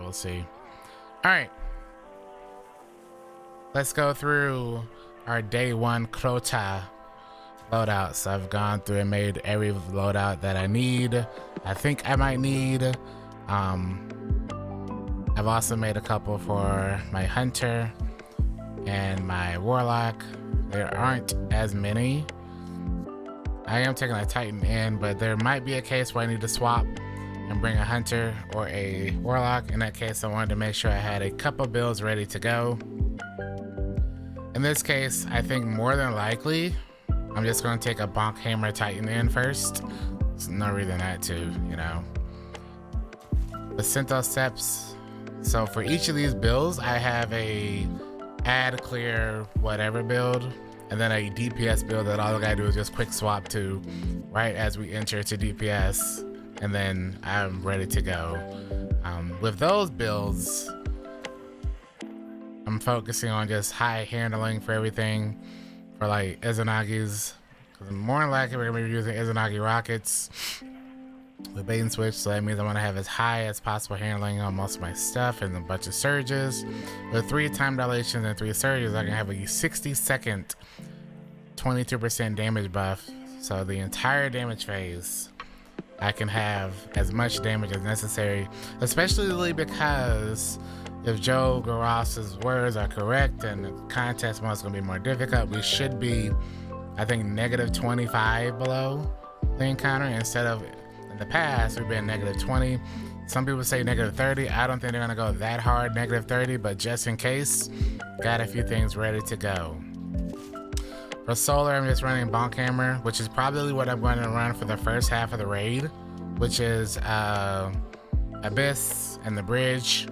we'll see. All right, let's go through our day one Crota loadouts. I've gone through and made every loadout that I need. I think I might need. I've also made a couple for my hunter and my warlock. There aren't as many. I am taking a titan in, but there might be a case where I need to swap and bring a hunter or a warlock. In that case, I wanted to make sure I had a couple builds ready to go. In this case, I think more than likely, I'm just going to take a bonk hammer titan in first. There's no reason not to, you know. The Synthos steps. So for each of these builds, I have a add, clear, whatever build, and then a DPS build that all I gotta do is just quick swap to right as we enter to DPS, and then I'm ready to go. With those builds, I'm focusing on just high handling for everything for like Izanagi's, because more than likely we're gonna be using Izanagi rockets with bait and switch, so that means I want to have as high as possible handling on most of my stuff and a bunch of surges. With 3 time dilations and 3 surges, I can have a 60-second 22% damage buff, so the entire damage phase I can have as much damage as necessary, especially because if Joe Garos's words are correct and the contest mode is going to be more difficult, we should be, I think, negative 25 below the encounter instead of in the past we've been negative 20. Some people say negative 30. I don't think they're gonna go that hard, negative 30, but just in case, got a few things ready to go. For solar, I'm just running bonk hammer, which is probably what I'm going to run for the first half of the raid, which is Abyss and the bridge.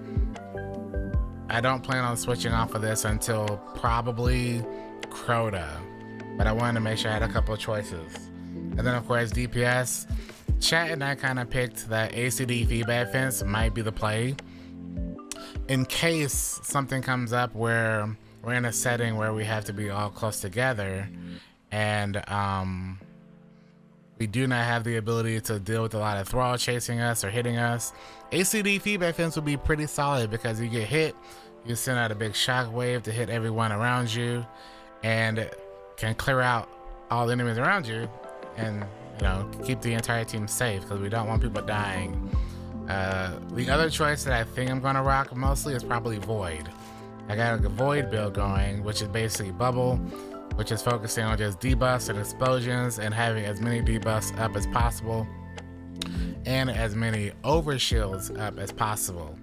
I don't plan on switching off of this until probably Crota, but I wanted to make sure I had a couple of choices. And then of course DPS. Chat and I kind of picked that ACD feedback fence might be the play in case something comes up where we're in a setting where we have to be all close together and we do not have the ability to deal with a lot of thrall chasing us or hitting us. ACD feedback fence will be pretty solid because you get hit, you send out a big shock wave to hit everyone around you and can clear out all the enemies around you and, you know, keep the entire team safe because we don't want people dying. The other choice that I think I'm gonna rock mostly is probably Void. I got a Void build going, which is basically Bubble, which is focusing on just debuffs and explosions and having as many debuffs up as possible and as many overshields up as possible.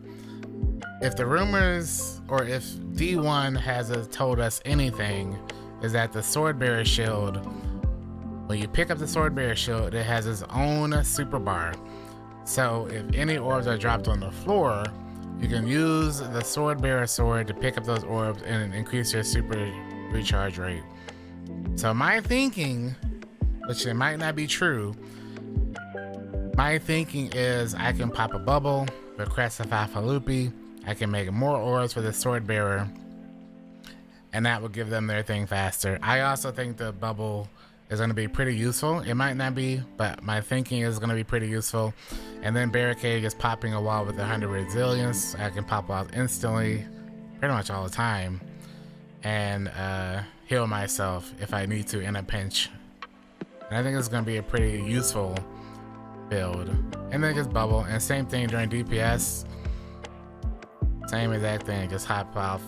If the rumors, or if D1 has told us anything, is that the Swordbearer shield, when you pick up the Swordbearer shield, it has its own super bar. So if any orbs are dropped on the floor, you can use the Swordbearer sword to pick up those orbs and increase your super recharge rate. So my thinking, which it might not be true, my thinking is I can pop a bubble with Crestify Falupi, I can make more orbs for the Swordbearer, and that will give them their thing faster. I also think the bubble is going to be pretty useful. It might not be, but my thinking is going to be pretty useful. And then Barricade is popping a wall with 100 resilience. I can pop walls instantly, pretty much all the time, and heal myself if I need to in a pinch. And I think it's going to be a pretty useful build. And then just bubble, and same thing during DPS. Same exact thing, just hop off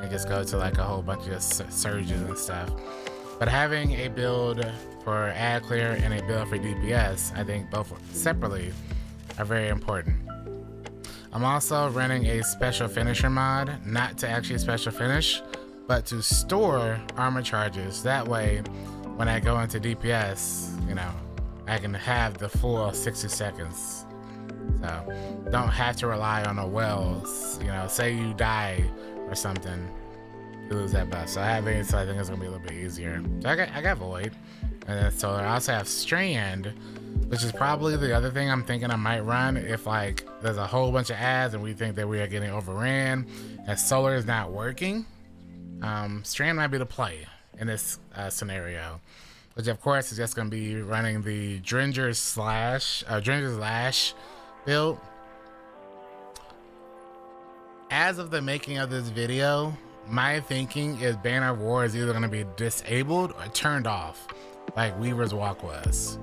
and just go to like a whole bunch of surges and stuff. But having a build for ad clear and a build for DPS, I think both separately are very important. I'm also running a special finisher mod, not to actually special finish, but to store armor charges. That way, when I go into DPS, you know, I can have the full 60 seconds. So don't have to rely on a wells, you know, say you die or something, you lose that buff. So I have it, so I think it's gonna be a little bit easier. So I got Void, and then Solar. I also have Strand, which is probably the other thing I'm thinking I might run if like there's a whole bunch of ads and we think that we are getting overran and Solar is not working. Strand might be the play in this scenario, which of course is just gonna be running the Dringer's Lash build. as of the making of this video, my thinking is Banner of War is either going to be disabled or turned off, like Weaver's Walk was.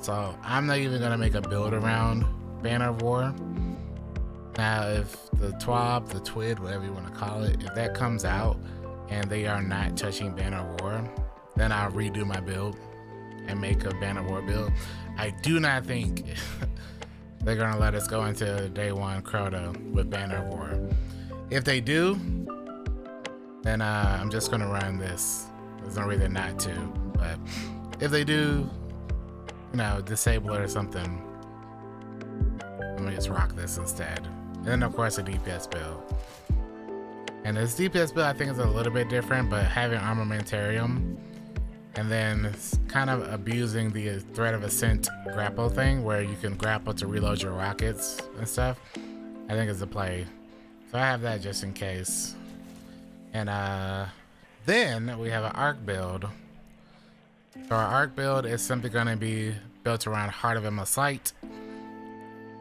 So I'm not even going to make a build around Banner of War. Now, if the TWAB, the TWID, whatever you want to call it, if that comes out and they are not touching Banner of War, then I'll redo my build and make a Banner of War build. I do not think they're going to let us go into day one Crota with Banner of War. If they do, then I'm just going to run this. There's no reason not to. But if they do, you know, disable it or something, let me just rock this instead. And then, of course, a DPS build. And this DPS build, I think, is a little bit different, but having Armamentarium and then kind of abusing the Threat of Ascent grapple thing, where you can grapple to reload your rockets and stuff, I think is the play. So I have that just in case. And then we have an arc build. So our arc build is simply going to be built around Heart of Endless Sight,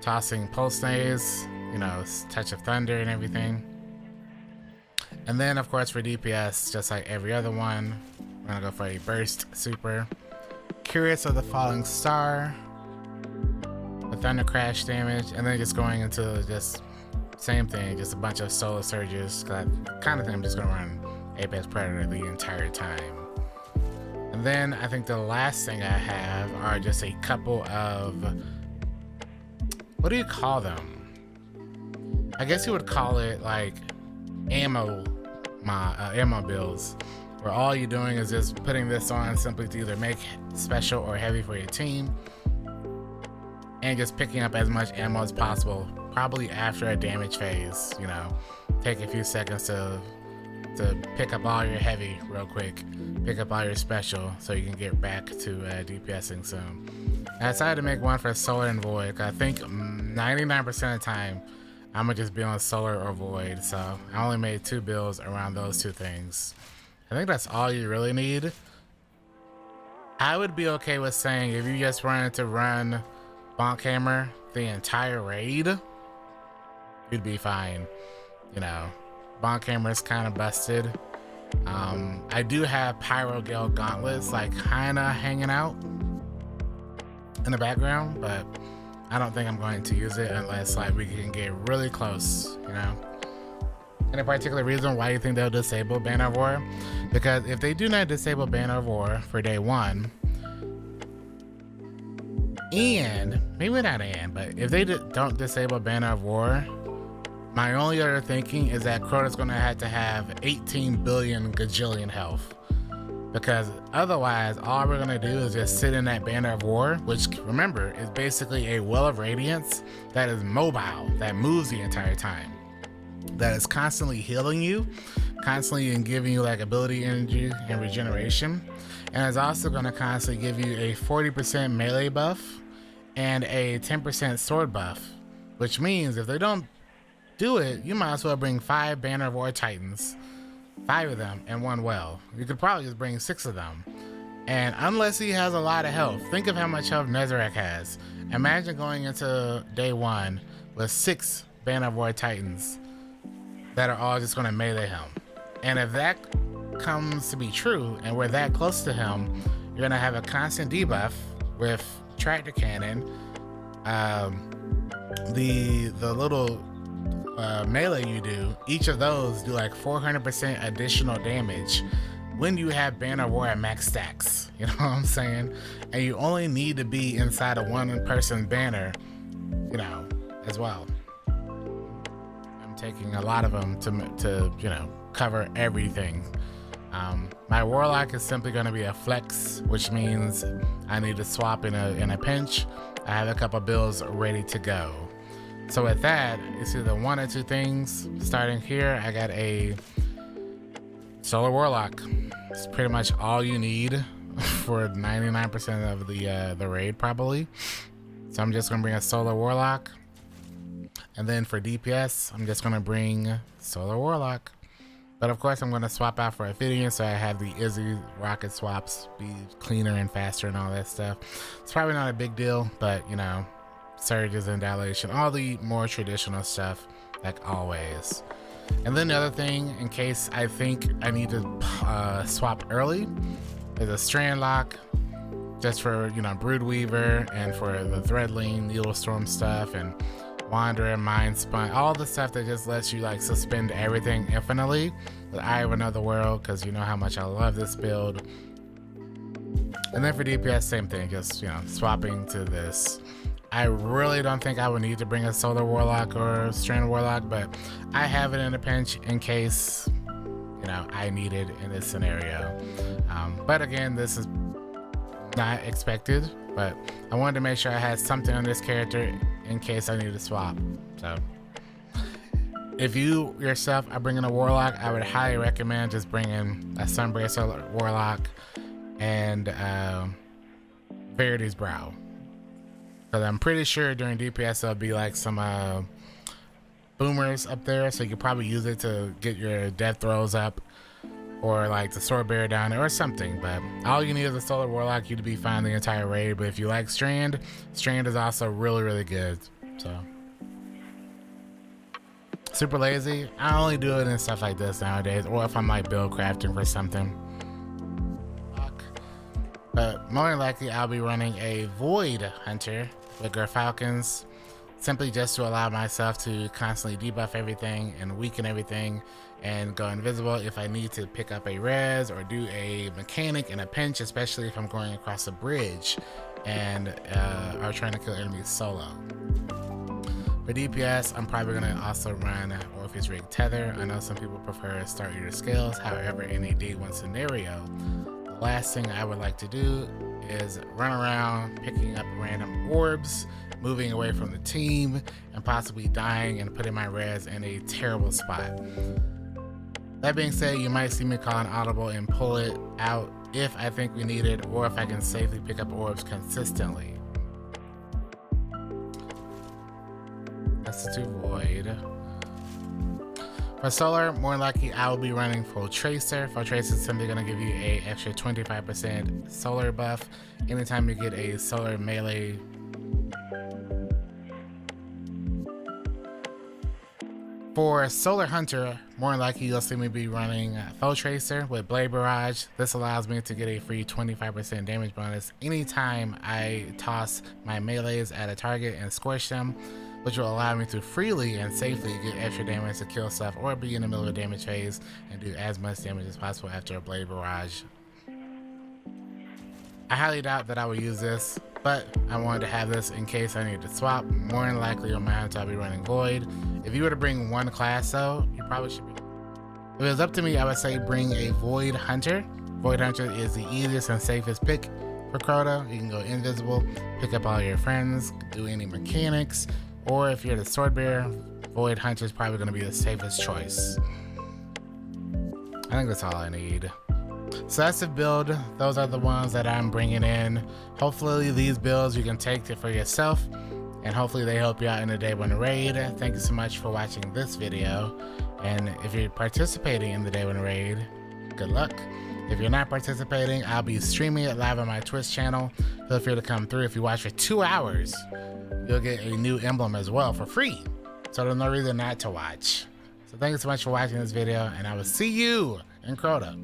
tossing pulse nays, you know, Touch of Thunder and everything. And then, of course, for DPS, just like every other one, we're gonna go for a burst super. Curious of the Falling Star, the Thunder Crash damage, and then just going into just same thing, just a bunch of solar surges. Cause I kind of think I'm just gonna run Apex Predator the entire time. And then I think the last thing I have are just a couple of, what do you call them? I guess you would call it like ammo builds, where all you're doing is just putting this on simply to either make special or heavy for your team, and just picking up as much ammo as possible, probably after a damage phase. You know, take a few seconds to pick up all your heavy real quick, pick up all your special, so you can get back to DPSing soon. I decided to make one for Solar and Void, 'cause I think 99% of the time I'm gonna just be on Solar or Void, so I only made 2 builds around those 2 things. I think that's all you really need. I would be okay with saying if you just wanted to run Bonk Hammer the entire raid, you'd be fine. You know, Bonk Hammer is kind of busted. I do have Pyro Gale Gauntlets like kinda hanging out in the background, but I don't think I'm going to use it unless like we can get really close, you know. Any particular reason why you think they'll disable Banner of War? Because if they do not disable Banner of War for day one, and maybe not but if they don't disable Banner of War, my only other thinking is that Crota's gonna have to have 18 billion gajillion health. Because otherwise, all we're gonna do is just sit in that Banner of War, which, remember, is basically a Well of Radiance that is mobile, that moves the entire time, that is constantly healing you, constantly and giving you like ability energy and regeneration, and is also gonna constantly give you a 40% melee buff and a 10% sword buff, which means if they don't do it, you might as well bring 5 Banner of War Titans, 5 of them in one well. You could probably just bring 6 of them. And unless he has a lot of health, think of how much health Nezarec has. Imagine going into day one with 6 Banner of War Titans that are all just gonna melee him. And if that comes to be true and we're that close to him, you're gonna have a constant debuff with Tractor Cannon. The little melee you do, each of those do like 400% additional damage when you have Banner War at max stacks. You know what I'm saying? And you only need to be inside of 1-person banner, you know, as well. I'm taking a lot of them to you know, cover everything. My Warlock is simply going to be a flex, which means I need to swap in a pinch. I have a couple builds ready to go. So with that, it's either 1 or 2 things. Starting here, I got a Solar Warlock. It's pretty much all you need for 99% of the raid, probably. So I'm just gonna bring a Solar Warlock, and then for DPS, I'm just gonna bring Solar Warlock. But of course, I'm gonna swap out for Ophidian, so I have the Izzy rocket swaps be cleaner and faster and all that stuff. It's probably not a big deal, but you know, surges and dilation, all the more traditional stuff, like always. And then the other thing, in case I think I need to swap early, is a strand lock, just for, you know, Broodweaver and for the Threadling, Needlestorm stuff, and Wanderer, Mind Spun, all the stuff that just lets you like suspend everything infinitely with Eye of Another World, because you know how much I love this build. And then for DPS, same thing, just, you know, swapping to this. I really don't think I would need to bring a Solar Warlock or Strand Warlock, but I have it in a pinch in case, you know, I need it in this scenario. But again, this is not expected, but I wanted to make sure I had something on this character in case I need to swap. So if you yourself are bringing a Warlock, I would highly recommend just bringing a Sunbracer Warlock and Verity's Brow, because I'm pretty sure during DPS there'll be like some boomers up there, so you could probably use it to get your death throws up, or like the Sword Bearer down there or something. But all you need is a Solar Warlock, you'd be fine the entire raid. But if you like Strand is also really good. So super lazy, I only do it in stuff like this nowadays, or if I'm like build crafting for something. But more than likely I'll be running a Void Hunter with Gerfalcons, simply just to allow myself to constantly debuff everything and weaken everything and go invisible if I need to pick up a res or do a mechanic in a pinch, especially if I'm going across a bridge and are trying to kill enemies solo. For DPS, I'm probably going to also run Orpheus Rig Tether. I know some people prefer Start Your Skills, however in a day one scenario, the last thing I would like to do is run around picking up random orbs, moving away from the team, and possibly dying and putting my res in a terrible spot. That being said, you might see me call an audible and pull it out if I think we need it, or if I can safely pick up orbs consistently. That's to Void. For Solar, more likely I will be running Full Tracer. Full Tracer is simply going to give you a extra 25% Solar buff anytime you get a Solar melee. For Solar Hunter, more likely you'll see me be running Full Tracer with Blade Barrage. This allows me to get a free 25% damage bonus anytime I toss my melees at a target and squish them, which will allow me to freely and safely get extra damage to kill stuff or be in the middle of a damage phase and do as much damage as possible after a Blade Barrage. I highly doubt that I will use this, but I wanted to have this in case I need to swap. More than likely on my hunter I'll be running Void. If you were to bring one class though, you probably should be. If it was up to me, I would say bring a Void Hunter. Void Hunter is the easiest and safest pick for Crota. You can go invisible, pick up all your friends, do any mechanics, or if you're the Sword Bearer, Void Hunter is probably going to be the safest choice. I think that's all I need. So that's the build. Those are the ones that I'm bringing in. Hopefully these builds you can take for yourself, and hopefully they help you out in the day one raid. Thank you so much for watching this video. And if you're participating in the day one raid, good luck. If you're not participating, I'll be streaming it live on my Twitch channel. Feel free to come through. If you watch for 2 hours, you'll get a new emblem as well for free. So there's no reason not to watch. So thank you so much for watching this video, and I will see you in Crota.